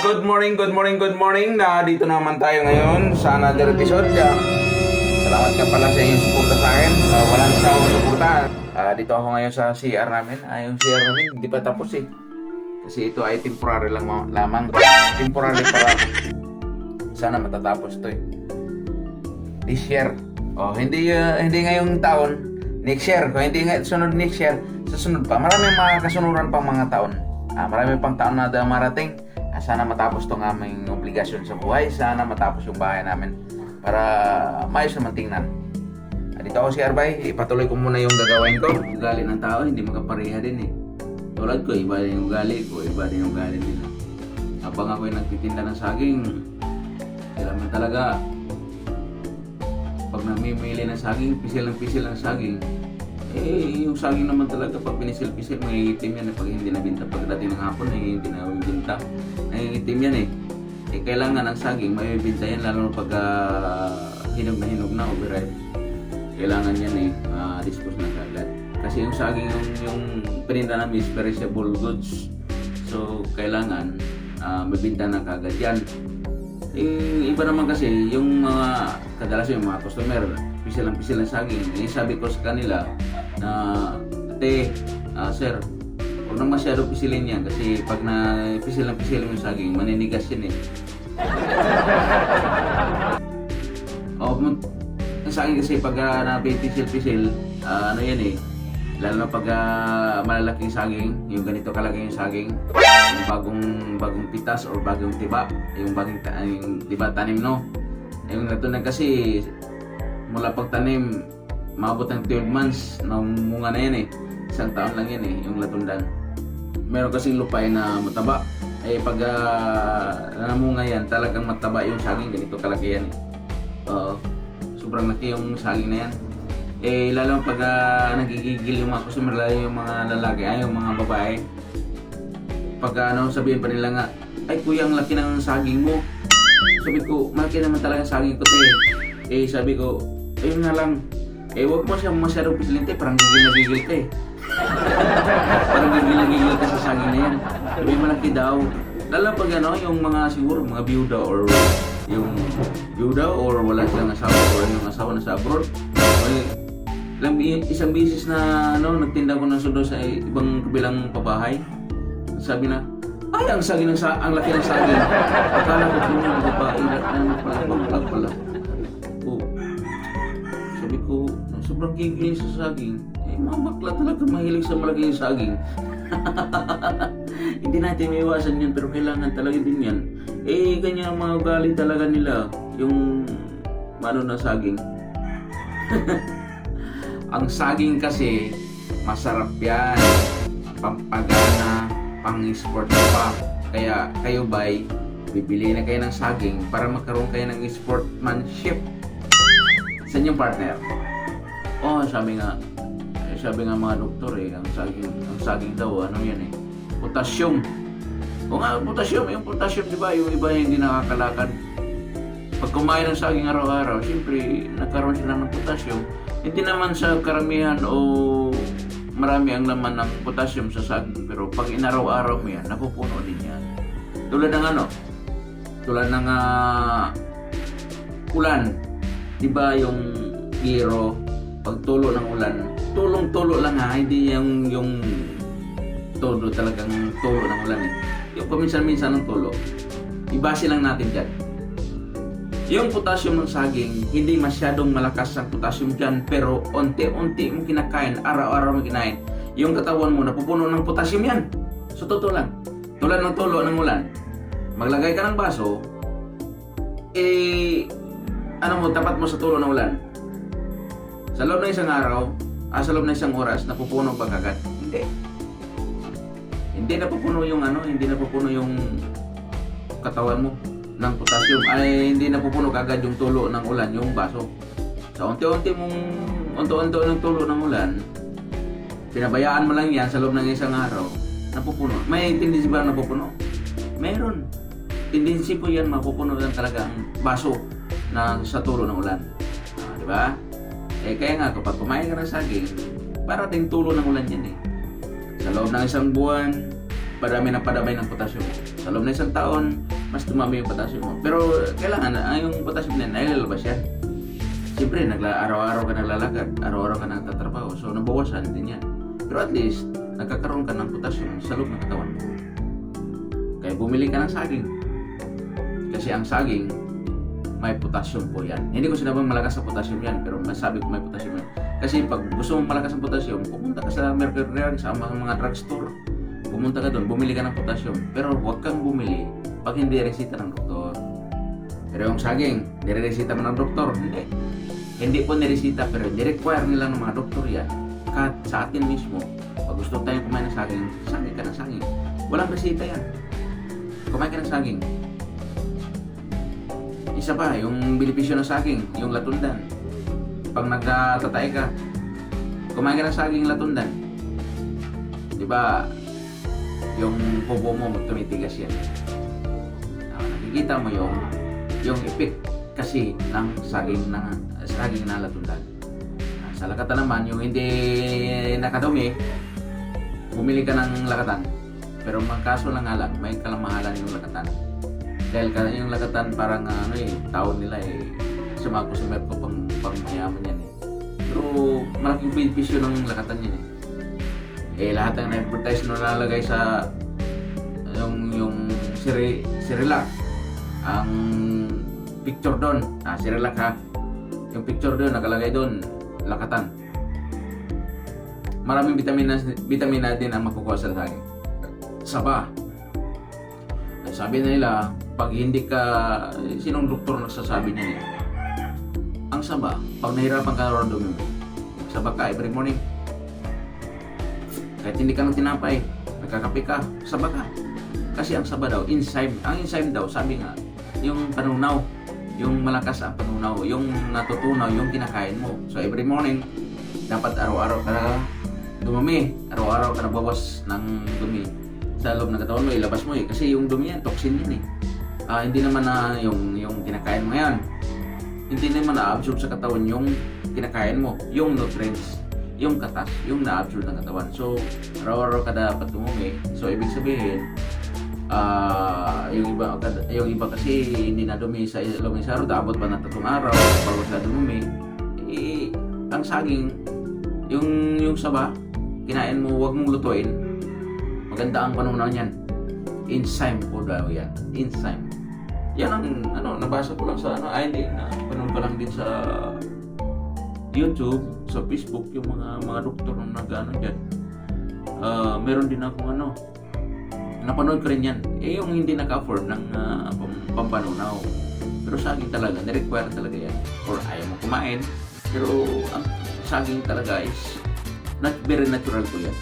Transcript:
Good morning, good morning, good morning. Dito naman tayo ngayon sa another episode. Salamat ka pala sa inyong suporta sa akin. Walang sawang suporta. Dito ako ngayon sa CR namin. Yung CR namin, hindi pa tapos eh. Kasi ito ay temporary lang lamang. Temporary para sana matatapos to eh. This year. Hindi ngayong taon. Next year. Kung hindi sunod next year, sa sunod pa. Maraming mga kasunuran pang mga taon. Marami pang taon na marating. Sana matapos tong aming obligasyon sa buhay. Sana matapos yung bahay namin para maayos naman tingnan. Dito ako si Arbay. Ipatuloy ko muna yung gagawin ko. Ugali ng tao hindi makapareha din eh. Tulad ko, iba din yung ugali ko, iba din yung ugali nila. Habang ako'y nagtitinda ng saging, kailangan talaga pag namimili ng saging, pisil ng saging, yung saging naman talaga pag pinisil-pisil, mangingitim yan pag hindi nabinta. Pagdating ng hapon, hindi na nabinta, nangingitim yan eh. Kailangan ang saging, may bibinta yan lalo pag hinog na overripe. Kailangan yan dispose na agad. Kasi yung saging, yung pininda namin is perishable goods. So, kailangan mabinta na kagad yan. Iba naman kasi, yung mga kadalasan yung mga customer, pisil ng saging. Sabi ko sa kanila na, ate, sir, huwag nang masyado pisilin yan kasi pag na pisil yung saging, maninigas yan eh. Ang saging kasi pag napipisil-pisil, ano yan eh, lalo na pag malalaking saging, yung ganito kalaki yung saging, yung bagong pitas or bagong tiba, yung tiba tanim no. Yung latunan kasi mula pagtanim, maabot ng 12 months na munga na yan eh. Isang taon lang yan eh, yung latundan. Meron kasing lupay na mataba. Pag namunga yan, talagang mataba yung saging, ganito kalaki yan eh. Sobrang laki yung saging na yan. Lalo pag nagigigil yung mga customer, lalo yung mga lalaki, yung mga babae. Pag sabihin pa nila nga, ay kuya, ang laki ng saging mo. Sabi ko, malaki naman talaga saging ko te. Sabi ko, ayun nga lang, huwag mo siya masyadong pisilin te, parang gigil ka eh. Parang gigil ka sa saging na yan. Sabi malaki daw. Lalo pag yung mga siguro, mga byuda or wala silang asawa or yung asawa na sa abroad. Isang bisis na nagtinda ko ng sudo sa ibang kabilang pabahay. Sabi na, ay, ang laki ng saging. Akala ko po yung babae na pala. Sabi ko, sobrang gigil sa saging. Mga bakla talaga mahilig sa malaking saging. Hindi natin may iwasan yan, pero kailangan talaga din yan. Ganyan ang mga ugali talaga nila. Yung na saging. Ang saging kasi, masarap yan. Pampagana, pang-export pa. Kaya kayo ba'y bibili na kayo ng saging para magkaroon kayo ng sportsmanship sa inyong partner. Sabi nga mga doktor ang saging daw, yan potassium. Potassium, yung potassium, di ba? Yung iba yung hindi nakakalakad. Pag kumain ng saging araw-araw, siyempre nagkaroon sila ng potassium. Hindi naman sa karamihan o marami ang laman ng potassium sa saging, pero pag inaraw-araw mo yan, napupuno din yan. Tulad ng ulan. Di ba yung hero, pag tulo ng ulan, tulong-tulo lang hindi yung todo talagang tulo ng ulan eh. Yung paminsan-minsan ng tulo, ibase lang natin dyan. Yung potassium ng saging, hindi masyadong malakas ang potassium dyan, pero unti-unti mo kinakain, araw-araw mo kinain, yung katawan mo napupuno ng potassium yan. So totoo lang, tulad ng tulo ng ulan, maglagay ka ng baso, tapat mo sa tulo ng ulan. Sa loob ng isang araw, sa loob ng isang oras, napupuno ba kagad? Hindi napupuno yung katawan mo ng potassium. Hindi napupuno kagad yung tulo ng ulan, yung baso. Sa unti-unti ng tulo ng ulan, pinabayaan mo lang yan sa loob ng isang araw, napupuno. May tendency ba napupuno? Meron. Tendency po yan, mapupuno lang talaga ang baso sa tulo ng ulan. Di ba? Kaya nga kapag kumain ka ng saging, parating tulo ng ulan yan eh. Sa loob ng isang buwan, padami ng potassium. Sa loob ng isang taon, mas dumami yung potassium mo. Pero kailangan, yung potassium na yan, ay lalabas yan. Siyempre, araw-araw ka naglalakad, araw-araw ka nagtatrabaho, so nabawasan din yan. Pero at least, nagkakaroon ka ng potassium sa loob ng katawan mo. Kaya bumili ka ng saging. Kasi ang saging, may potassium po yan. Hindi ko sinabang malakas sa potassium yan, pero masabi ko may potassium yan. Kasi pag gusto mong malakas ang potassium, pumunta ka sa Mercury sa mga drugstore. Pumunta ka doon, bumili ka ng potassium. Pero huwag kang bumili pag hindi resita ng doktor. Pero yung saging, nireresita mo ng doktor? Hindi. Hindi po niresita, pero ni-require nila ng mga doktor yan. Kahit sa atin mismo, pag gusto tayong kumain ng saging, saging ka ng saging. Walang resita yan. Kumain ka ng saging. Isa pa, yung benepisyo ng saging, yung latundan. Pag nagtatay ka, kumain ka ng saging latundan. Diba, yung pupo mo tumitigas yan. Nakikita mo yung effect kasi ng saging na latundan. Sa lakatan naman, yung hindi nakadumi, bumili ka ng lakatan. Pero magkaso lang nga lang, may kalamahalan yung lakatan. Dahil yung lakatan parang tawag nila sa mga consumer ko pang mayaman yan Pero malaking benepisyo ng lakatan yan lahat ng advertise na nalalagay sa yung Cerelac, ang picture doon, Cerelac ha, yung picture doon, nakalagay doon, lakatan. Maraming vitamina din ang makukuha sa saging. Saba. Sabi nila, pag hindi ka, sinong doktor nagsasabi niya ang saba, pag nahirapan ka rin dumimi, saba ka every morning. Kahit hindi ka ng tinapay, nagkakape ka, saba ka. Kasi ang saba daw, ang enzyme daw, sabi nga, yung panunaw, yung malakas ang panunaw, yung natutunaw, yung kinakain mo. So every morning, dapat araw-araw ka na dumumi, araw-araw ka nabawas ng dumi sa loob ng katawan mo, ilabas mo kasi yung dumi yan, toxin yan hindi naman na yung kinakain mo yan, hindi naman na-absorb sa katawan yung kinakain mo, yung nutrients, yung katas, yung na-absorb ng katawan. So araw-araw ka dapat dumumi. So ibig sabihin, yung iba kasi hindi na dumi sa loob ng araw, dapat pa na 3 araw bago sila dumumi. Ang saging, yung saba, kinain mo, huwag mong lutuin. Maganda ang panunaw niyan. Enzyme po daw yan. Enzyme. Yan ang nabasa ko lang sa hindi na panood pa lang din sa YouTube, sa Facebook, yung mga doktor na nag-ano diyan. Meron din akong napanood ko rin yan. Yung hindi naka-afford ng pampanunaw. Pero saging talaga, ni-require talaga yan. Or ayaw mo kumain. Pero ang saging talaga is very natural po yan.